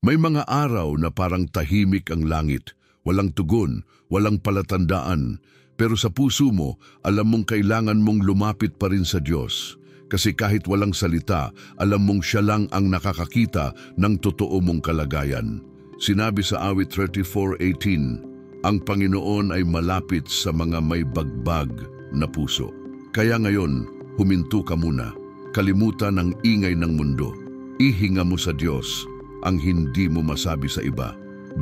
May mga araw na parang tahimik ang langit, walang tugon, walang palatandaan, pero sa puso mo, alam mong kailangan mong lumapit pa rin sa Diyos. Kasi kahit walang salita, alam mong Siya lang ang nakakakita ng totoo mong kalagayan. Sinabi sa awit 34:18, ang Panginoon ay malapit sa mga may bagbag na puso. Kaya ngayon, huminto ka muna. Kalimutan ang ingay ng mundo. Ihinga mo sa Diyos ang hindi mo masabi sa iba.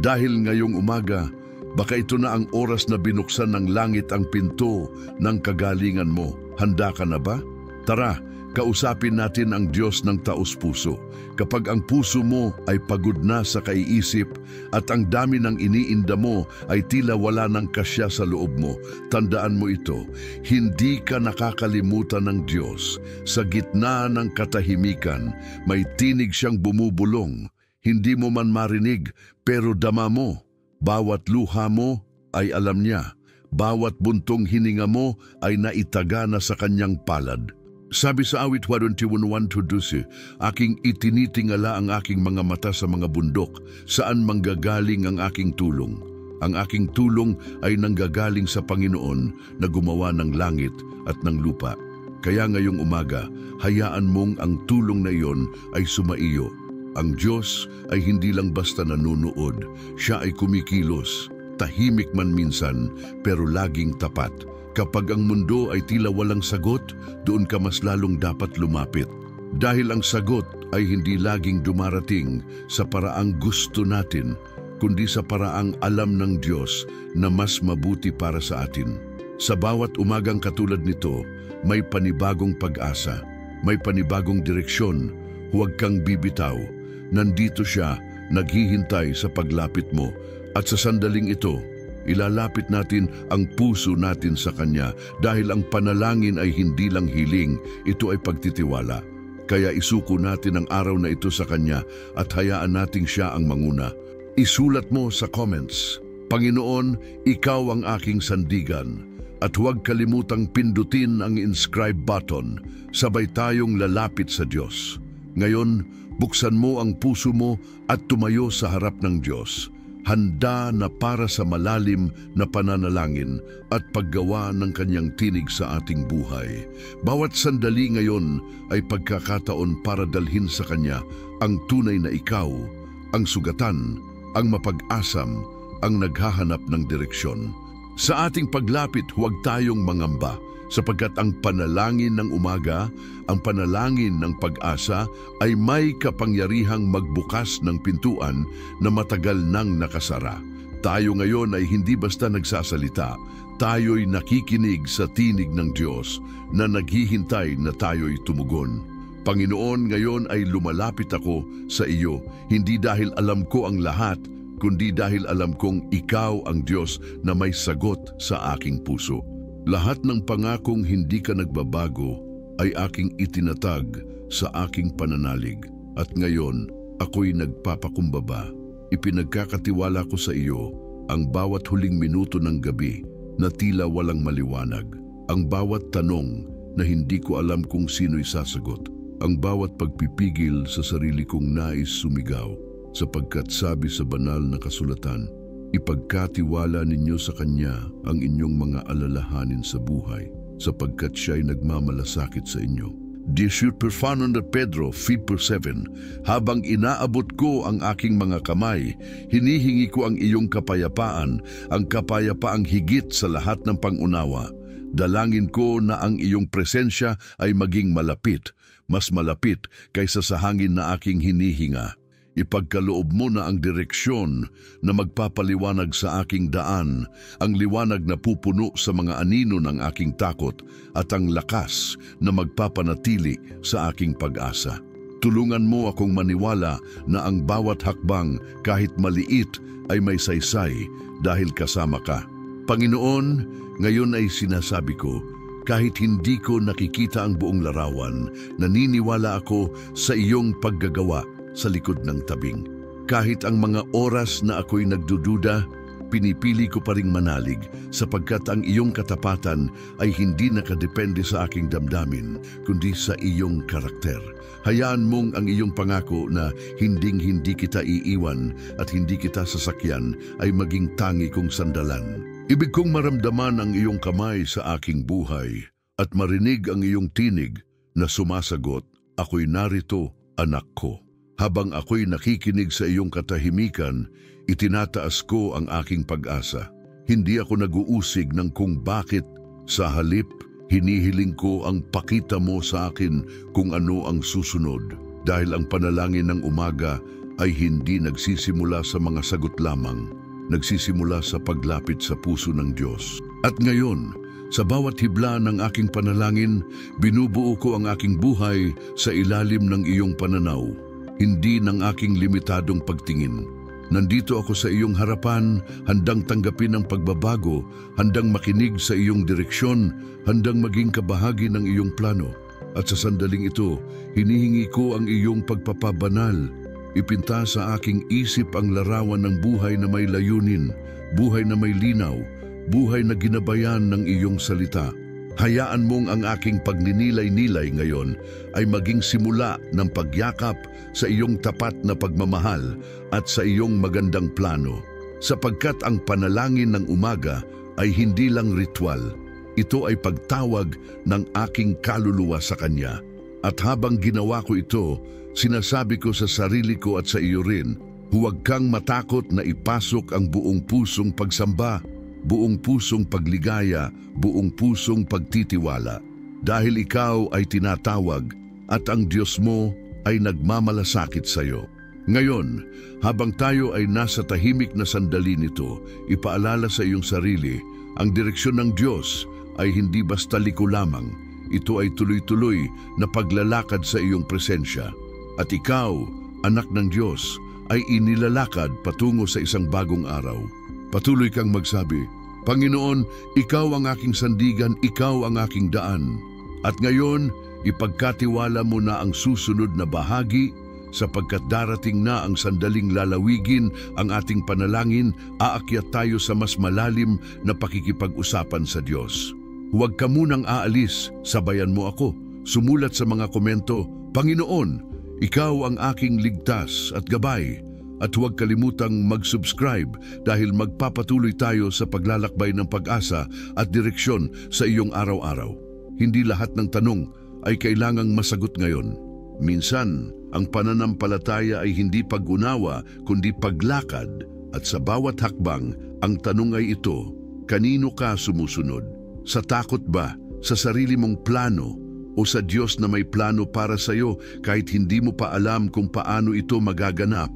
Dahil ngayong umaga, baka ito na ang oras na binuksan ng langit ang pinto ng kagalingan mo. Handa ka na ba? Tara, kausapin natin ang Diyos ng taos-puso. Kapag ang puso mo ay pagod na sa kaiisip at ang dami ng iniinda mo ay tila wala ng kasya sa loob mo, tandaan mo ito, hindi ka nakakalimutan ng Diyos. Sa gitna ng katahimikan, may tinig Siyang bumubulong. Hindi mo man marinig, pero dama mo. Bawat luha mo ay alam niya. Bawat buntong hininga mo ay naitaga na sa Kanyang palad. Sabi sa awit 21:1-12, aking itinitingala ang aking mga mata sa mga bundok, saan manggagaling ang aking tulong. Ang aking tulong ay nanggagaling sa Panginoon na gumawa ng langit at ng lupa. Kaya ngayong umaga, hayaan mong ang tulong na iyon ay sumaiyo. Ang Diyos ay hindi lang basta nanunood, Siya ay kumikilos, tahimik man minsan, pero laging tapat. Kapag ang mundo ay tila walang sagot, doon ka mas lalong dapat lumapit. Dahil ang sagot ay hindi laging dumarating sa paraang gusto natin, kundi sa paraang alam ng Diyos na mas mabuti para sa atin. Sa bawat umagang katulad nito, may panibagong pag-asa, may panibagong direksyon. Huwag kang bibitaw. Nandito Siya, naghihintay sa paglapit mo. At sa sandaling ito, ilalapit natin ang puso natin sa Kanya dahil ang panalangin ay hindi lang hiling, ito ay pagtitiwala. Kaya isuko natin ang araw na ito sa Kanya at hayaan nating Siya ang manguna. Isulat mo sa comments, Panginoon, Ikaw ang aking sandigan. At huwag kalimutang pindutin ang inscribe button, sabay tayong lalapit sa Diyos. Ngayon, buksan mo ang puso mo at tumayo sa harap ng Diyos. Handa na para sa malalim na pananalangin at paggawa ng Kanyang tinig sa ating buhay. Bawat sandali ngayon ay pagkakataon para dalhin sa Kanya ang tunay na ikaw, ang sugatan, ang mapag-asam, ang naghahanap ng direksyon. Sa ating paglapit, huwag tayong mangamba, sapagkat ang panalangin ng umaga, ang panalangin ng pag-asa ay may kapangyarihang magbukas ng pintuan na matagal nang nakasara. Tayo ngayon ay hindi basta nagsasalita, tayo'y nakikinig sa tinig ng Diyos na naghihintay na tayo'y tumugon. Panginoon, ngayon ay lumalapit ako sa iyo, hindi dahil alam ko ang lahat, kundi dahil alam kong Ikaw ang Diyos na may sagot sa aking puso. Lahat ng pangakong hindi ka nagbabago ay aking itinatag sa aking pananalig. At ngayon, ako'y nagpapakumbaba. Ipinagkakatiwala ko sa iyo ang bawat huling minuto ng gabi na tila walang maliwanag. Ang bawat tanong na hindi ko alam kung sino'y sasagot. Ang bawat pagpipigil sa sarili kong nais sumigaw. Sapagkat sabi sa banal na kasulatan, ipagkatiwala ninyo sa Kanya ang inyong mga alalahanin sa buhay, sapagkat Siya'y nagmamalasakit sa inyo. Dear Fernando Pedro, 5:7, habang inaabot ko ang aking mga kamay, hinihingi ko ang iyong kapayapaan, ang kapayapaang higit sa lahat ng pangunawa. Dalangin ko na ang iyong presensya ay maging malapit, mas malapit kaysa sa hangin na aking hinihinga. Ipagkaloob mo na ang direksyon na magpapaliwanag sa aking daan, ang liwanag na pupuno sa mga anino ng aking takot at ang lakas na magpapanatili sa aking pag-asa. Tulungan mo akong maniwala na ang bawat hakbang, kahit maliit, ay may saysay dahil kasama ka. Panginoon, ngayon ay sinasabi ko, kahit hindi ko nakikita ang buong larawan, naniniwala ako sa iyong paggagawa sa likod ng tabing. Kahit ang mga oras na ako'y nagdududa, pinipili ko pa ring manalig sapagkat ang iyong katapatan ay hindi nakadepende sa aking damdamin, kundi sa iyong karakter. Hayaan mong ang iyong pangako na hinding-hindi kita iiwan at hindi kita sasakyan ay maging tangi kong sandalan. Ibig kong maramdaman ang iyong kamay sa aking buhay at marinig ang iyong tinig na sumasagot, "Ako'y narito, anak ko." Habang ako'y nakikinig sa iyong katahimikan, itinataas ko ang aking pag-asa. Hindi ako nag-uusig ng kung bakit. Sa halip, hinihiling ko ang pakita mo sa akin kung ano ang susunod. Dahil ang panalangin ng umaga ay hindi nagsisimula sa mga sagot lamang. Nagsisimula sa paglapit sa puso ng Diyos. At ngayon, sa bawat hibla ng aking panalangin, binubuo ko ang aking buhay sa ilalim ng iyong pananaw. Hindi ng aking limitadong pagtingin. Nandito ako sa iyong harapan, handang tanggapin ang pagbabago, handang makinig sa iyong direksyon, handang maging kabahagi ng iyong plano. At sa sandaling ito, hinihingi ko ang iyong pagpapabanal. Ipinta sa aking isip ang larawan ng buhay na may layunin, buhay na may linaw, buhay na ginabayan ng iyong salita. Hayaan mong ang aking pagninilay-nilay ngayon ay maging simula ng pagyakap sa iyong tapat na pagmamahal at sa iyong magandang plano. Sapagkat ang panalangin ng umaga ay hindi lang ritual. Ito ay pagtawag ng aking kaluluwa sa Kanya. At habang ginawa ko ito, sinasabi ko sa sarili ko at sa iyo rin, huwag kang matakot na ipasok ang buong pusong pagsamba, buong pusong pagligaya, buong pusong pagtitiwala. Dahil ikaw ay tinatawag at ang Diyos mo ay nagmamalasakit sa iyo. Ngayon, habang tayo ay nasa tahimik na sandali nito, ipaalala sa iyong sarili, ang direksyon ng Diyos ay hindi basta liko lamang. Ito ay tuloy-tuloy na paglalakad sa iyong presensya. At ikaw, anak ng Diyos, ay inilalakad patungo sa isang bagong araw. Patuloy kang magsabi, "Panginoon, Ikaw ang aking sandigan, Ikaw ang aking daan." At ngayon, ipagkatiwala mo na ang susunod na bahagi, sapagkat darating na ang sandaling lalawigin ang ating panalangin, aakyat tayo sa mas malalim na pakikipag-usapan sa Diyos. Huwag ka munang aalis, sabayan mo ako. Sumulat sa mga komento, "Panginoon, Ikaw ang aking ligtas at gabay." At huwag kalimutang mag-subscribe dahil magpapatuloy tayo sa paglalakbay ng pag-asa at direksyon sa iyong araw-araw. Hindi lahat ng tanong ay kailangang masagot ngayon. Minsan, ang pananampalataya ay hindi pag-unawa kundi paglakad, at sa bawat hakbang, ang tanong ay ito, kanino ka sumusunod? Sa takot ba? Sa sarili mong plano? O sa Diyos na may plano para sa iyo kahit hindi mo pa alam kung paano ito magaganap?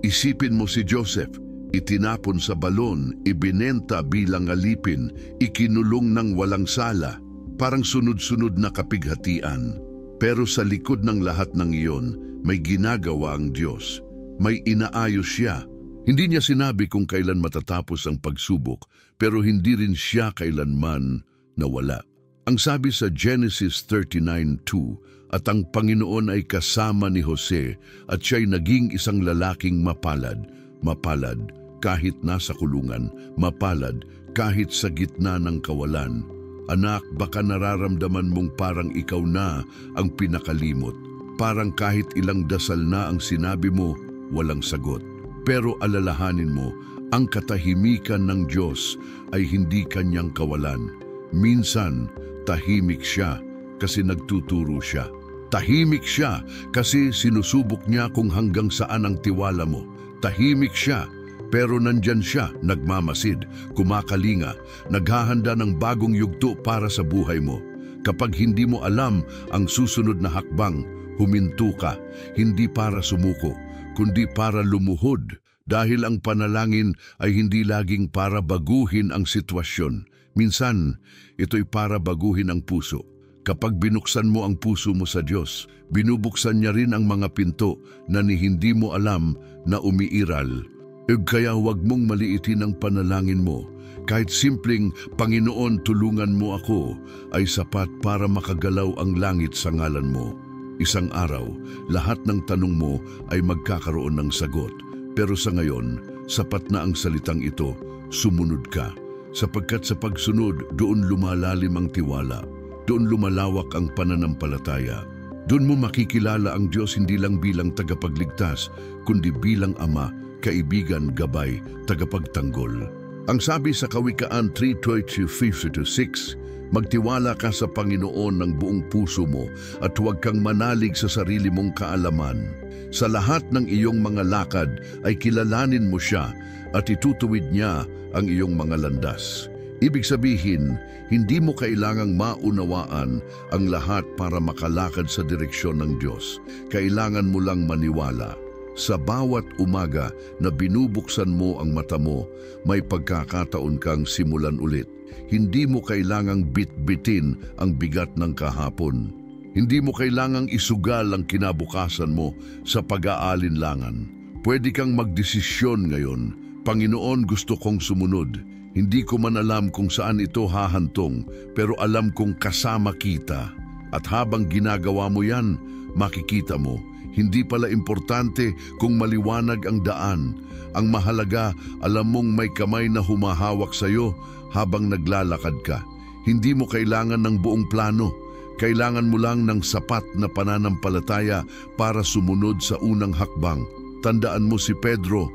Isipin mo si Joseph, itinapon sa balon, ibinenta bilang alipin, ikinulong ng walang sala, parang sunod-sunod na kapighatian. Pero sa likod ng lahat ng iyon, may ginagawa ang Diyos. May inaayos siya. Hindi niya sinabi kung kailan matatapos ang pagsubok, pero hindi rin siya kailanman nawala. Ang sabi sa Genesis 39:2, at ang Panginoon ay kasama ni Jose at siya'y naging isang lalaking mapalad. Mapalad kahit nasa kulungan, mapalad kahit sa gitna ng kawalan. Anak, baka nararamdaman mong parang ikaw na ang pinakalimot. Parang kahit ilang dasal na ang sinabi mo, walang sagot. Pero alalahanin mo, ang katahimikan ng Diyos ay hindi kanyang kawalan. Minsan, tahimik siya kasi nagtuturo siya. Tahimik siya kasi sinusubok niya kung hanggang saan ang tiwala mo. Tahimik siya pero nandyan siya, nagmamasid, kumakalinga, naghahanda ng bagong yugto para sa buhay mo. Kapag hindi mo alam ang susunod na hakbang, huminto ka, hindi para sumuko, kundi para lumuhod. Dahil ang panalangin ay hindi laging para baguhin ang sitwasyon. Minsan, ito'y para baguhin ang puso. Kapag binuksan mo ang puso mo sa Diyos, binubuksan niya rin ang mga pinto na ni hindi mo alam na umiiral. Kaya huwag mong maliitin ang panalangin mo. Kahit simpleng, "Panginoon, tulungan mo ako," ay sapat para makagalaw ang langit sa ngalan mo. Isang araw, lahat ng tanong mo ay magkakaroon ng sagot. Pero sa ngayon, sapat na ang salitang ito, sumunod ka. Sapagkat sa pagsunod, doon lumalalim ang tiwala. Doon lumalawak ang pananampalataya. Doon mo makikilala ang Diyos hindi lang bilang tagapagligtas, kundi bilang Ama, kaibigan, gabay, tagapagtanggol. Ang sabi sa Kawikaan 3:25-6, magtiwala ka sa Panginoon ng buong puso mo at huwag kang manalig sa sarili mong kaalaman. Sa lahat ng iyong mga lakad ay kilalanin mo siya at itutuwid niya ang iyong mga landas. Ibig sabihin, hindi mo kailangang maunawaan ang lahat para makalakad sa direksyon ng Diyos. Kailangan mo lang maniwala. Sa bawat umaga na binubuksan mo ang mata mo, may pagkakataon kang simulan ulit. Hindi mo kailangang bitbitin ang bigat ng kahapon. Hindi mo kailangang isugal ang kinabukasan mo sa pag-aalinlangan. Pwede kang magdesisyon ngayon. Panginoon, gusto kong sumunod. Hindi ko man alam kung saan ito hahantong, pero alam kong kasama kita. At habang ginagawa mo yan, makikita mo, hindi pala importante kung maliwanag ang daan. Ang mahalaga, alam mong may kamay na humahawak sa iyo habang naglalakad ka. Hindi mo kailangan ng buong plano. Kailangan mo lang ng sapat na pananampalataya para sumunod sa unang hakbang. Tandaan mo si Pedro,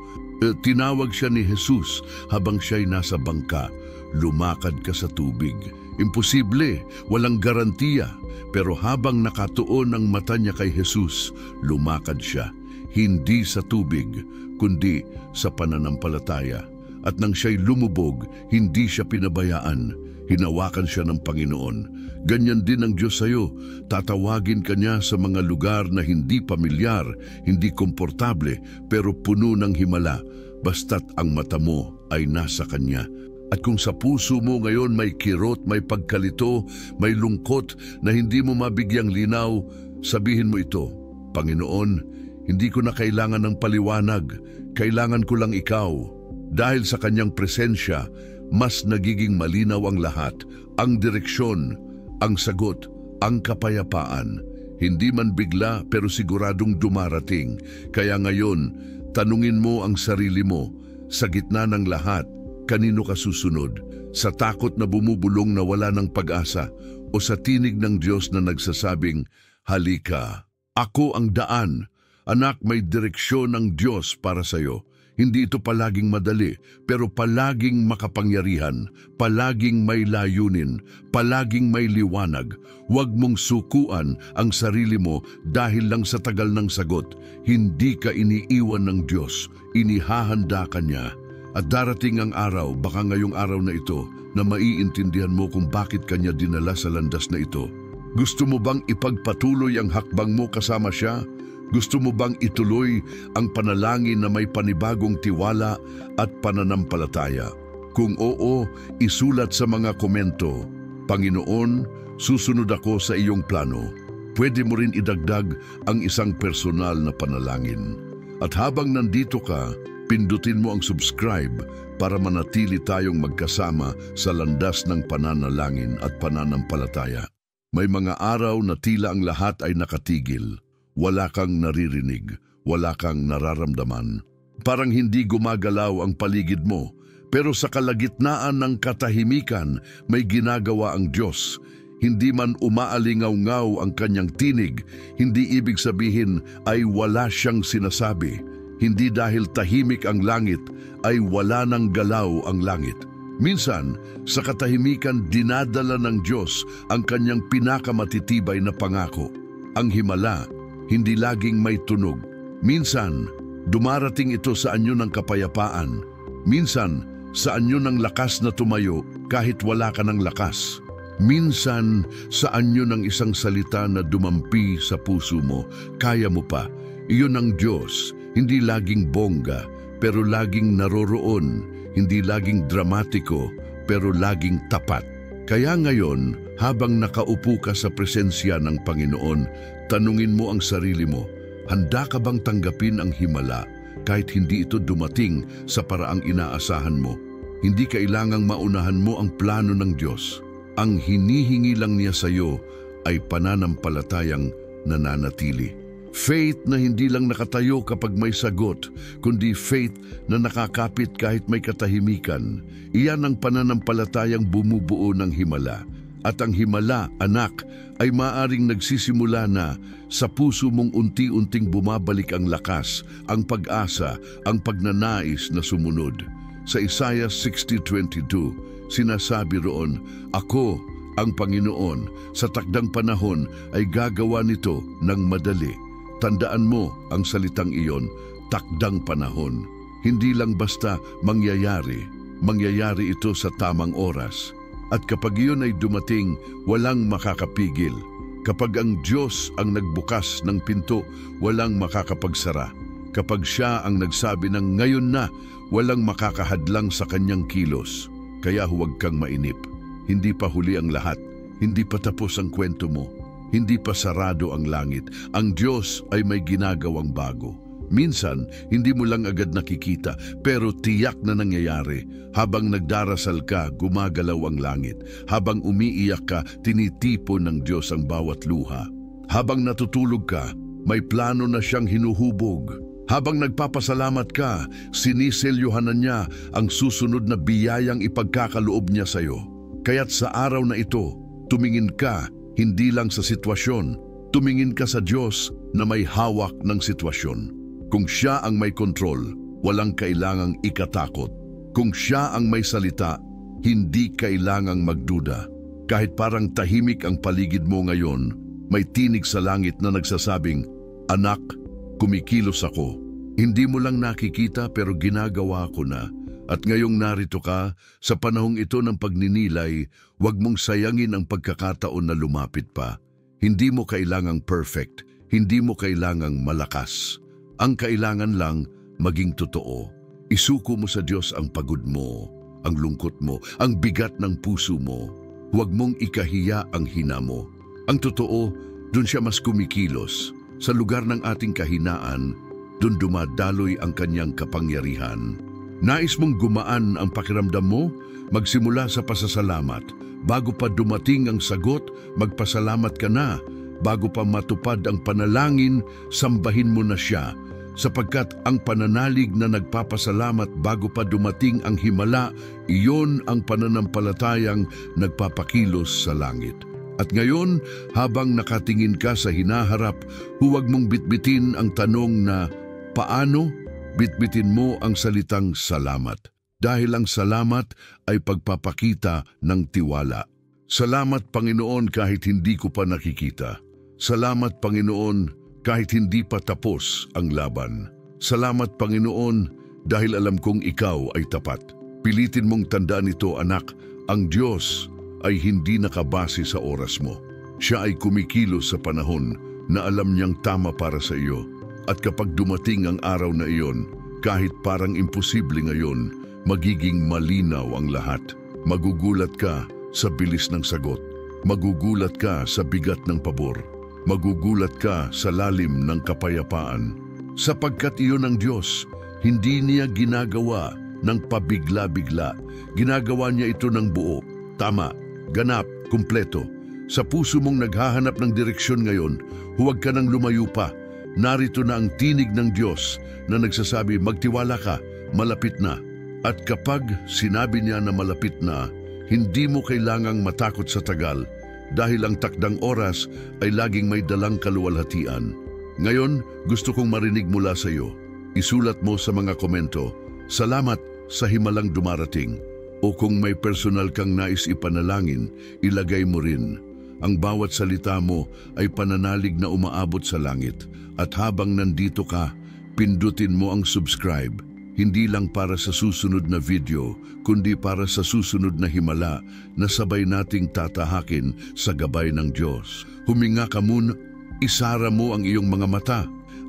tinawag siya ni Jesus habang siya'y nasa bangka. Lumakad ka sa tubig. Imposible, walang garantiya. Pero habang nakatuon ang mata niya kay Jesus, lumakad siya. Hindi sa tubig, kundi sa pananampalataya. At nang siya'y lumubog, hindi siya pinabayaan. Hinawakan siya ng Panginoon. Ganyan din ang Diyos sa iyo. Tatawagin ka niya sa mga lugar na hindi pamilyar, hindi komportable, pero puno ng himala, basta't ang mata mo ay nasa Kanya. At kung sa puso mo ngayon may kirot, may pagkalito, may lungkot na hindi mo mabigyang linaw, sabihin mo ito, Panginoon, hindi ko na kailangan ng paliwanag, kailangan ko lang Ikaw. Dahil sa Kanyang presensya, mas nagiging malinaw ang lahat, ang direksyon, ang sagot, ang kapayapaan. Hindi man bigla pero siguradong dumarating. Kaya ngayon, tanungin mo ang sarili mo, sa gitna ng lahat, kanino ka susunod? Sa takot na bumubulong na wala ng pag-asa o sa tinig ng Diyos na nagsasabing, halika, ako ang daan. Anak, may direksyon ng Diyos para sa iyo. Hindi ito palaging madali, pero palaging makapangyarihan, palaging may layunin, palaging may liwanag. Huwag mong sukuan ang sarili mo dahil lang sa tagal ng sagot. Hindi ka iniiwan ng Diyos, inihahanda ka niya. At darating ang araw, baka ngayong araw na ito, na maiintindihan mo kung bakit Kanya dinala sa landas na ito. Gusto mo bang ipagpatuloy ang hakbang mo kasama siya? Gusto mo bang ituloy ang panalangin na may panibagong tiwala at pananampalataya? Kung oo, isulat sa mga komento, Panginoon, susunod ako sa iyong plano. Pwede mo rin idagdag ang isang personal na panalangin. At habang nandito ka, pindutin mo ang subscribe para manatili tayong magkasama sa landas ng pananalangin at pananampalataya. May mga araw na tila ang lahat ay nakatigil. Wala kang naririnig, wala kang nararamdaman. Parang hindi gumagalaw ang paligid mo, pero sa kalagitnaan ng katahimikan may ginagawa ang Diyos. Hindi man umaalingaw-ngaw ang Kanyang tinig, hindi ibig sabihin ay wala siyang sinasabi. Hindi dahil tahimik ang langit ay wala nang galaw ang langit. Minsan, sa katahimikan dinadala ng Diyos ang Kanyang pinakamatitibay na pangako. Ang himala, hindi laging may tunog. Minsan, dumarating ito sa anyo ng kapayapaan. Minsan, sa anyo ng lakas na tumayo kahit wala ka ng lakas. Minsan, sa anyo ng isang salita na dumampi sa puso mo, kaya mo pa. Iyon ang Diyos, hindi laging bongga, pero laging naroroon. Hindi laging dramatiko, pero laging tapat. Kaya ngayon, habang nakaupo ka sa presensya ng Panginoon, tanungin mo ang sarili mo, handa ka bang tanggapin ang himala kahit hindi ito dumating sa paraang inaasahan mo? Hindi kailangang maunahan mo ang plano ng Diyos. Ang hinihingi lang niya sa iyo ay pananampalatayang nananatili. Faith na hindi lang nakatayo kapag may sagot, kundi faith na nakakapit kahit may katahimikan. Iyan ang pananampalatayang bumubuo ng himala. At ang himala, anak, ay maaring nagsisimula na sa puso mong unti-unting bumabalik ang lakas, ang pag-asa, ang pagnanais na sumunod. Sa Isaiah 60:22, sinasabi roon, "Ako, ang Panginoon, sa takdang panahon ay gagawa nito ng madali." Tandaan mo ang salitang iyon, takdang panahon. Hindi lang basta mangyayari. Mangyayari ito sa tamang oras. At kapag iyon ay dumating, walang makakapigil. Kapag ang Diyos ang nagbukas ng pinto, walang makakapagsara. Kapag Siya ang nagsabi ng ngayon na, walang makakahadlang sa kanyang kilos. Kaya huwag kang mainip. Hindi pa huli ang lahat. Hindi pa tapos ang kwento mo. Hindi pa sarado ang langit. Ang Diyos ay may ginagawang bago. Minsan, hindi mo lang agad nakikita, pero tiyak na nangyayari. Habang nagdarasal ka, gumagalaw ang langit. Habang umiiyak ka, tinitipon ng Diyos ang bawat luha. Habang natutulog ka, may plano na Siyang hinuhubog. Habang nagpapasalamat ka, siniselyuhan na Niya ang susunod na biyayang ipagkakaloob Niya sa iyo. Kaya't sa araw na ito, tumingin ka hindi lang sa sitwasyon, tumingin ka sa Diyos na may hawak ng sitwasyon. Kung Siya ang may kontrol, walang kailangang ikatakot. Kung Siya ang may salita, hindi kailangang magduda. Kahit parang tahimik ang paligid mo ngayon, may tinig sa langit na nagsasabing, "Anak, kumikilos ako. Hindi mo lang nakikita pero ginagawa ko na." At ngayong narito ka, sa panahong ito ng pagninilay, huwag mong sayangin ang pagkakataon na lumapit pa. Hindi mo kailangang perfect, hindi mo kailangang malakas. Ang kailangan lang, maging totoo. Isuko mo sa Diyos ang pagod mo, ang lungkot mo, ang bigat ng puso mo. Huwag mong ikahiya ang hina mo. Ang totoo, dun Siya mas kumikilos. Sa lugar ng ating kahinaan, dun dumadaloy ang Kanyang kapangyarihan. Nais mong gumaan ang pakiramdam mo? Magsimula sa pasasalamat. Bago pa dumating ang sagot, magpasalamat ka na. Bago pa matupad ang panalangin, sambahin mo na Siya. Sapagkat ang pananalig na nagpapasalamat bago pa dumating ang himala, iyon ang pananampalatayang nagpapakilos sa langit. At ngayon, habang nakatingin ka sa hinaharap, huwag mong bitbitin ang tanong na, paano? Bitbitin mo ang salitang salamat. Dahil ang salamat ay pagpapakita ng tiwala. Salamat, Panginoon, kahit hindi ko pa nakikita. Salamat, Panginoon, kahit hindi pa tapos ang laban. Salamat, Panginoon, dahil alam kong Ikaw ay tapat. Pilitin mong tandaan ito, anak, ang Diyos ay hindi nakabase sa oras mo. Siya ay kumikilos sa panahon na alam niyang tama para sa iyo. At kapag dumating ang araw na iyon, kahit parang imposible ngayon, magiging malinaw ang lahat. Magugulat ka sa bilis ng sagot. Magugulat ka sa bigat ng pabor. Magugulat ka sa lalim ng kapayapaan. Sapagkat iyon ang Diyos, hindi Niya ginagawa ng pabigla-bigla. Ginagawa Niya ito ng buo, tama, ganap, kumpleto. Sa puso mong naghahanap ng direksyon ngayon, huwag ka nang lumayo pa. Narito na ang tinig ng Diyos na nagsasabi, magtiwala ka, malapit na. At kapag sinabi Niya na malapit na, hindi mo kailangang matakot sa tagal dahil ang takdang oras ay laging may dalang kaluwalhatian. Ngayon, gusto kong marinig mula sa iyo. Isulat mo sa mga komento, salamat sa himalang dumarating. O kung may personal kang nais ipanalangin, ilagay mo rin. Ang bawat salita mo ay pananalig na umaabot sa langit. At habang nandito ka, pindutin mo ang subscribe. Hindi lang para sa susunod na video, kundi para sa susunod na himala na sabay nating tatahakin sa gabay ng Diyos. Huminga ka muna, isara mo ang iyong mga mata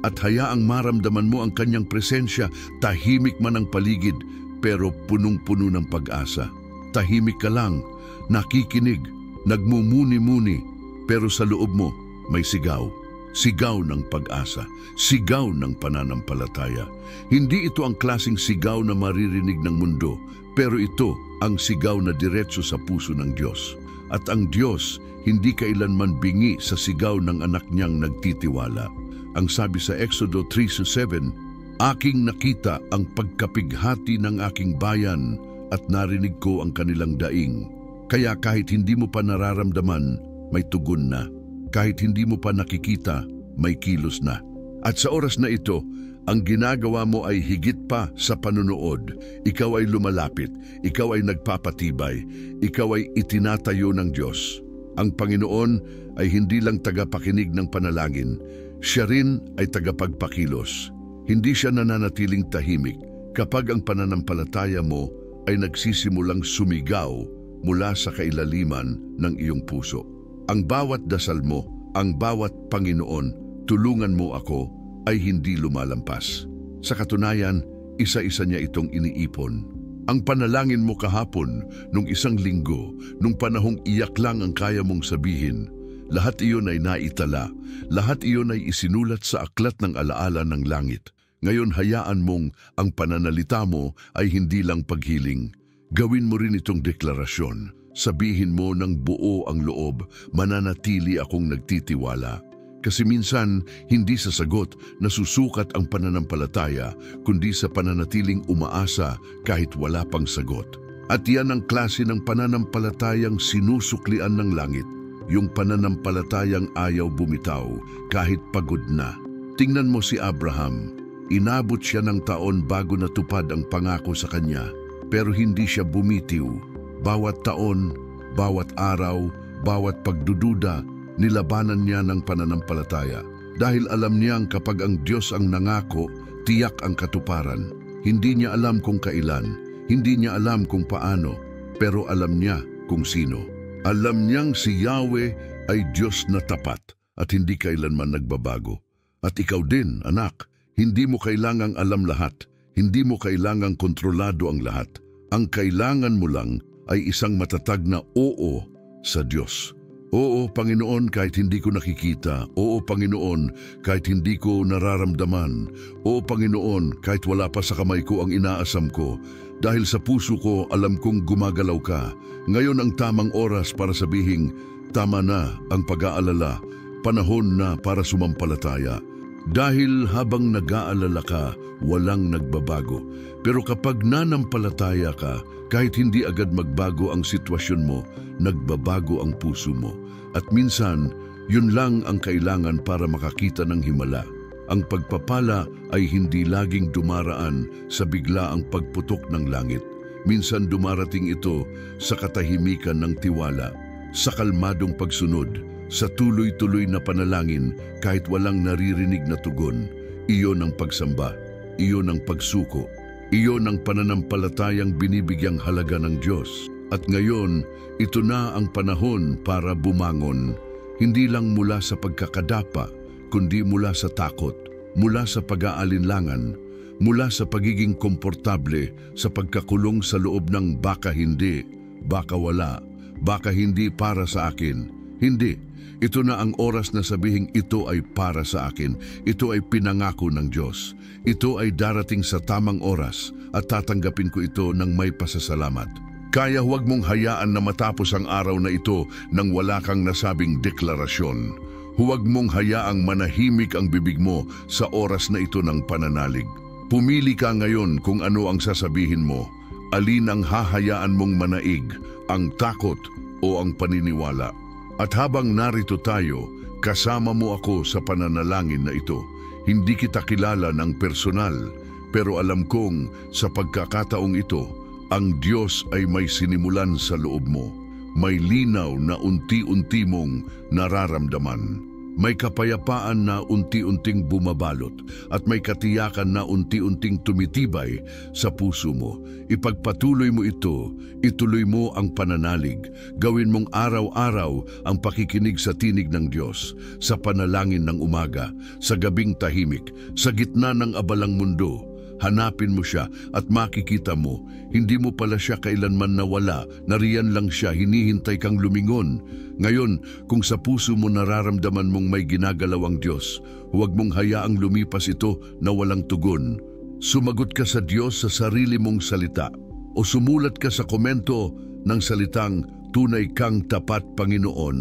at hayaang maramdaman mo ang Kanyang presensya. Tahimik man ang paligid, pero punong-puno ng pag-asa. Tahimik ka lang, nakikinig, nagmumuni-muni, pero sa loob mo may sigaw. Sigaw ng pag-asa, sigaw ng pananampalataya. Hindi ito ang klaseng sigaw na maririnig ng mundo, pero ito ang sigaw na diretso sa puso ng Diyos. At ang Diyos hindi kailanman bingi sa sigaw ng anak niyang nagtitiwala. Ang sabi sa Exodo 3:7, "Aking nakita ang pagkapighati ng aking bayan at narinig ko ang kanilang daing. Kaya kahit hindi mo pa nararamdaman, may tugon na. Kahit hindi mo pa nakikita, may kilos na." At sa oras na ito, ang ginagawa mo ay higit pa sa panunood. Ikaw ay lumalapit, ikaw ay nagpapatibay, ikaw ay itinatayo ng Diyos. Ang Panginoon ay hindi lang tagapakinig ng panalangin, siya rin ay tagapagpakilos. Hindi siya nananatiling tahimik kapag ang pananampalataya mo ay nagsisimulang sumigaw mula sa kailaliman ng iyong puso. Ang bawat dasal mo, ang bawat Panginoon, tulungan mo ako, ay hindi lumalampas. Sa katunayan, isa-isa niya itong iniipon. Ang panalangin mo kahapon, nung isang linggo, nung panahong iyak lang ang kaya mong sabihin, lahat iyon ay naitala, lahat iyon ay isinulat sa aklat ng alaala ng langit. Ngayon hayaan mong ang pananalita mo ay hindi lang paghiling. Gawin mo rin itong deklarasyon. Sabihin mo ng buo ang loob, mananatili akong nagtitiwala. Kasi minsan, hindi sa sagot nasusukat ang pananampalataya, kundi sa pananatiling umaasa kahit wala pang sagot. At yan ang klase ng pananampalatayang sinusuklian ng langit, yung pananampalatayang ayaw bumitaw kahit pagod na. Tingnan mo si Abraham. Inabot siya ng taon bago natupad ang pangako sa kanya, pero hindi siya bumitiw. Bawat taon, bawat araw, bawat pagdududa, nilabanan niya ng pananampalataya. Dahil alam niyang kapag ang Diyos ang nangako, tiyak ang katuparan. Hindi niya alam kung kailan, hindi niya alam kung paano, pero alam niya kung sino. Alam niyang si Yahweh ay Diyos na tapat at hindi kailanman nagbabago. At ikaw din, anak, hindi mo kailangang alam lahat, hindi mo kailangang kontrolado ang lahat. Ang kailangan mo lang ay isang matatag na oo sa Diyos. Oo, Panginoon, kahit hindi ko nakikita. Oo, Panginoon, kahit hindi ko nararamdaman. Oo, Panginoon, kahit wala pa sa kamay ko ang inaasam ko. Dahil sa puso ko, alam kong gumagalaw ka. Ngayon ang tamang oras para sabihing, tama na ang pag-aalala. Panahon na para sumampalataya. Dahil habang nag-aalala ka, walang nagbabago. Pero kapag nanampalataya ka, kahit hindi agad magbago ang sitwasyon mo, nagbabago ang puso mo. At minsan, yun lang ang kailangan para makakita ng himala. Ang pagpapala ay hindi laging dumaraan sa biglaang pagputok ng langit. Minsan dumarating ito sa katahimikan ng tiwala, sa kalmadong pagsunod, sa tuloy-tuloy na panalangin kahit walang naririnig na tugon. Iyon ang pagsamba, iyon ang pagsuko, iyon ang pananampalatayang binibigyang halaga ng Diyos. At ngayon, ito na ang panahon para bumangon, hindi lang mula sa pagkakadapa, kundi mula sa takot, mula sa pag-aalinlangan, mula sa pagiging komportable sa pagkakulong sa loob ng baka hindi, baka wala, baka hindi para sa akin. Hindi. Ito na ang oras na sabihing ito ay para sa akin. Ito ay pinangako ng Diyos. Ito ay darating sa tamang oras at tatanggapin ko ito ng may pasasalamat. Kaya huwag mong hayaan na matapos ang araw na ito nang wala kang nasabing deklarasyon. Huwag mong hayaang manahimik ang bibig mo sa oras na ito ng pananalig. Pumili ka ngayon kung ano ang sasabihin mo. Alin ang hahayaan mong manaig, ang takot o ang paniniwala? At habang narito tayo, kasama mo ako sa pananalangin na ito. Hindi kita kilala ng personal, pero alam kong sa pagkakataong ito, ang Diyos ay may sinimulan sa loob mo. May linaw na unti-unti mong nararamdaman. May kapayapaan na unti-unting bumabalot at may katiyakan na unti-unting tumitibay sa puso mo. Ipagpatuloy mo ito, ituloy mo ang pananalig. Gawin mong araw-araw ang pakikinig sa tinig ng Diyos, sa panalangin ng umaga, sa gabing tahimik, sa gitna ng abalang mundo. Hanapin mo siya at makikita mo, hindi mo pala siya kailanman nawala, nariyan lang siya, hinihintay kang lumingon. Ngayon, kung sa puso mo nararamdaman mong may ginagalaw ang Diyos, huwag mong hayaang lumipas ito na walang tugon. Sumagot ka sa Diyos sa sarili mong salita o sumulat ka sa komento ng salitang, "Tunay kang tapat, Panginoon,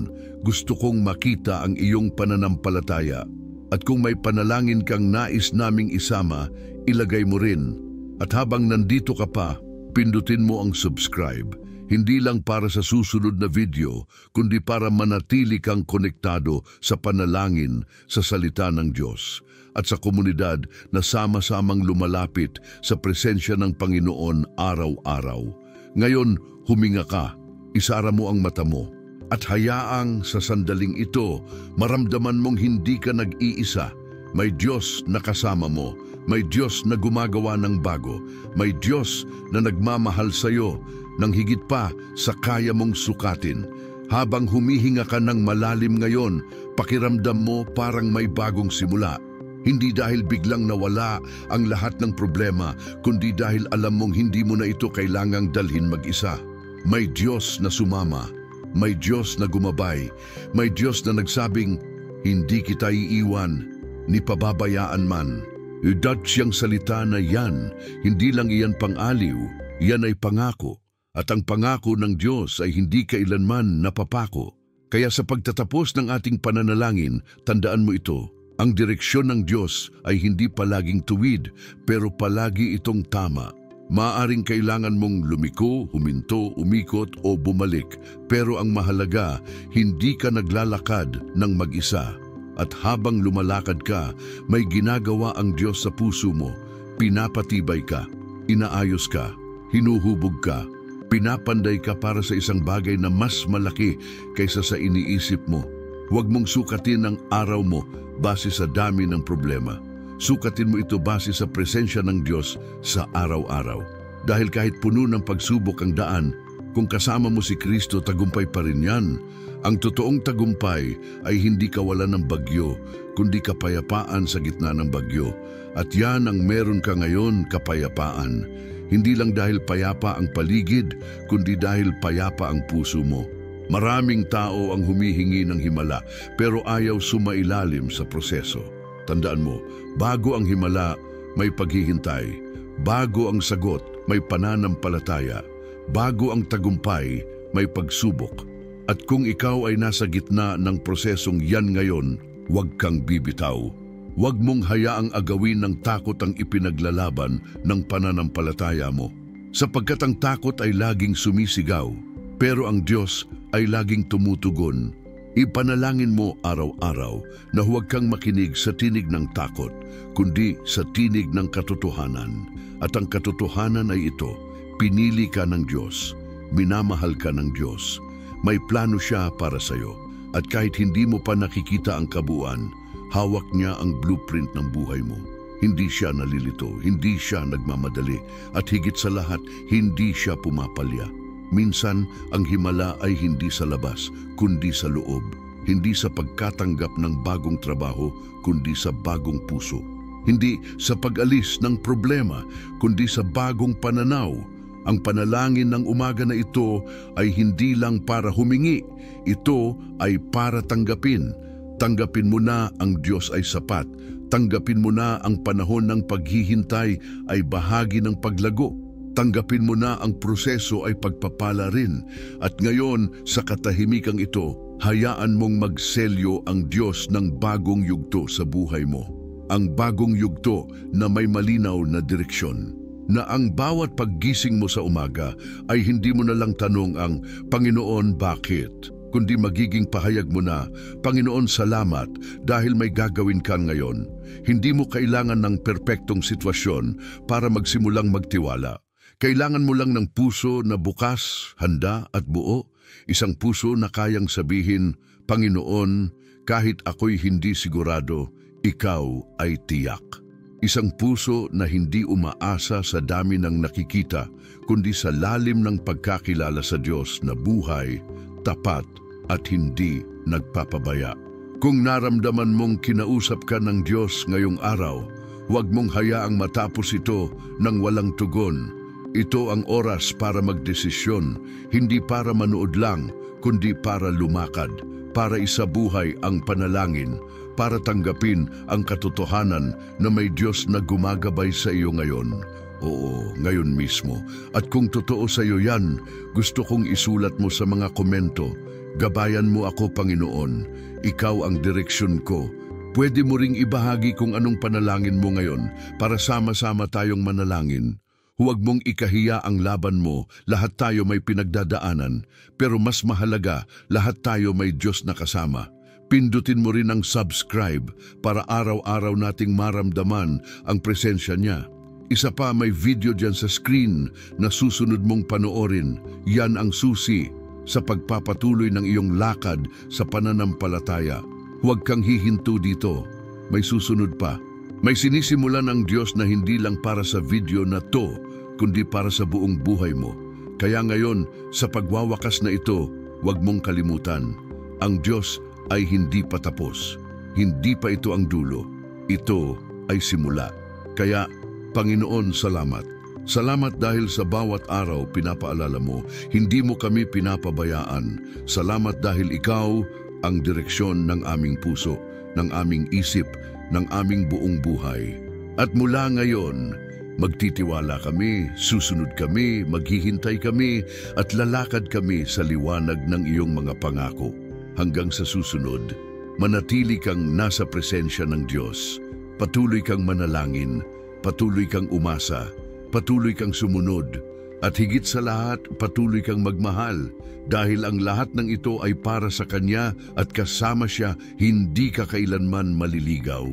gusto kong makita ang iyong pananampalataya." At kung may panalangin kang nais naming isama, ilagay mo rin. At habang nandito ka pa, pindutin mo ang subscribe. Hindi lang para sa susunod na video, kundi para manatili kang konektado sa panalangin sa salita ng Diyos at sa komunidad na sama-samang lumalapit sa presensya ng Panginoon araw-araw. Ngayon, huminga ka, isara mo ang mata mo, at hayaang sa sandaling ito, maramdaman mong hindi ka nag-iisa. May Diyos na kasama mo, may Diyos na gumagawa ng bago, may Diyos na nagmamahal sa iyo, nang higit pa sa kaya mong sukatin. Habang humihinga ka ng malalim ngayon, pakiramdam mo parang may bagong simula. Hindi dahil biglang nawala ang lahat ng problema, kundi dahil alam mong hindi mo na ito kailangang dalhin mag-isa. May Diyos na sumama, may Diyos na gumabay, may Diyos na nagsabing, hindi kita iiwan, ni pababayaan man. Idat siyang salita na yan, hindi lang iyan pang-aliw, yan ay pangako. At ang pangako ng Diyos ay hindi kailanman napapako. Kaya sa pagtatapos ng ating pananalangin, tandaan mo ito, ang direksyon ng Diyos ay hindi palaging tuwid, pero palagi itong tama. Maaring kailangan mong lumiko, huminto, umikot o bumalik, pero ang mahalaga, hindi ka naglalakad ng mag-isa. At habang lumalakad ka, may ginagawa ang Diyos sa puso mo. Pinapatibay ka, inaayos ka, hinuhubog ka, pinapanday ka para sa isang bagay na mas malaki kaysa sa iniisip mo. Huwag mong sukatin ang araw mo base sa dami ng problema. Sukatin mo ito base sa presensya ng Diyos sa araw-araw. Dahil kahit puno ng pagsubok ang daan, kung kasama mo si Kristo, tagumpay pa rin yan. Ang totoong tagumpay ay hindi kawalan ng bagyo, kundi kapayapaan sa gitna ng bagyo. At yan ang meron ka ngayon, kapayapaan. Hindi lang dahil payapa ang paligid, kundi dahil payapa ang puso mo. Maraming tao ang humihingi ng himala, pero ayaw sumailalim sa proseso. Tandaan mo, bago ang himala, may paghihintay. Bago ang sagot, may pananampalataya. Bago ang tagumpay, may pagsubok. At kung ikaw ay nasa gitna ng prosesong yan ngayon, huwag kang bibitaw. Huwag mong hayaang agawin ng takot ang ipinaglalaban ng pananampalataya mo. Sapagkat ang takot ay laging sumisigaw, pero ang Diyos ay laging tumutugon. Ipanalangin mo araw-araw na huwag kang makinig sa tinig ng takot, kundi sa tinig ng katotohanan. At ang katotohanan ay ito, pinili ka ng Diyos, minamahal ka ng Diyos, may plano siya para sa iyo. At kahit hindi mo pa nakikita ang kabuuan, hawak niya ang blueprint ng buhay mo. Hindi siya nalilito, hindi siya nagmamadali, at higit sa lahat, hindi siya pumapalya. Minsan, ang himala ay hindi sa labas, kundi sa loob. Hindi sa pagkatanggap ng bagong trabaho, kundi sa bagong puso. Hindi sa pag-alis ng problema, kundi sa bagong pananaw. Ang panalangin ng umaga na ito ay hindi lang para humingi, ito ay para tanggapin. Tanggapin mo na ang Diyos ay sapat. Tanggapin mo na ang panahon ng paghihintay ay bahagi ng paglago. Tanggapin mo na ang proseso ay pagpapala rin. At ngayon, sa katahimikang ito, hayaan mong magselyo ang Diyos ng bagong yugto sa buhay mo. Ang bagong yugto na may malinaw na direksyon. Na ang bawat paggising mo sa umaga ay hindi mo na lang tanong ang, Panginoon, bakit? Kundi magiging pahayag mo na, Panginoon, salamat dahil may gagawin ka ngayon. Hindi mo kailangan ng perpektong sitwasyon para magsimulang magtiwala. Kailangan mo lang ng puso na bukas, handa at buo. Isang puso na kayang sabihin, Panginoon, kahit ako'y hindi sigurado, ikaw ay tiyak. Isang puso na hindi umaasa sa dami ng nakikita, kundi sa lalim ng pagkakilala sa Diyos na buhay, tapat at hindi nagpapabaya. Kung naramdaman mong kinausap ka ng Diyos ngayong araw, huwag mong hayaang matapos ito ng walang tugon. Ito ang oras para magdesisyon, hindi para manood lang, kundi para lumakad, para isabuhay ang panalangin, para tanggapin ang katotohanan na may Diyos na gumagabay sa iyo ngayon. Oo, ngayon mismo. At kung totoo sa iyo yan, gusto kong isulat mo sa mga komento, gabayan mo ako, Panginoon. Ikaw ang direksyon ko. Pwede mo ring ibahagi kung anong panalangin mo ngayon para sama-sama tayong manalangin. Huwag mong ikahiya ang laban mo, lahat tayo may pinagdadaanan, pero mas mahalaga, lahat tayo may Diyos na kasama. Pindutin mo rin ang subscribe para araw-araw nating maramdaman ang presensya niya. Isa pa, may video dyan sa screen na susunod mong panoorin. Yan ang susi sa pagpapatuloy ng iyong lakad sa pananampalataya. Huwag kang hihinto dito. May susunod pa. May sinisimulan ang Diyos na hindi lang para sa video na to, kundi para sa buong buhay mo. Kaya ngayon, sa pagwawakas na ito, huwag mong kalimutan. Ang Diyos ay hindi pa tapos. Hindi pa ito ang dulo. Ito ay simula. Kaya, Panginoon, salamat. Salamat dahil sa bawat araw pinapaalala mo, hindi mo kami pinapabayaan. Salamat dahil ikaw ang direksyon ng aming puso, ng aming isip, ng aming buong buhay. At mula ngayon, magtitiwala kami, susunod kami, maghihintay kami, at lalakad kami sa liwanag ng iyong mga pangako. Hanggang sa susunod, manatili kang nasa presensya ng Diyos. Patuloy kang manalangin, patuloy kang umasa, patuloy kang sumunod, at higit sa lahat, patuloy kang magmahal. Dahil ang lahat ng ito ay para sa Kanya at kasama siya, hindi ka kailanman maliligaw.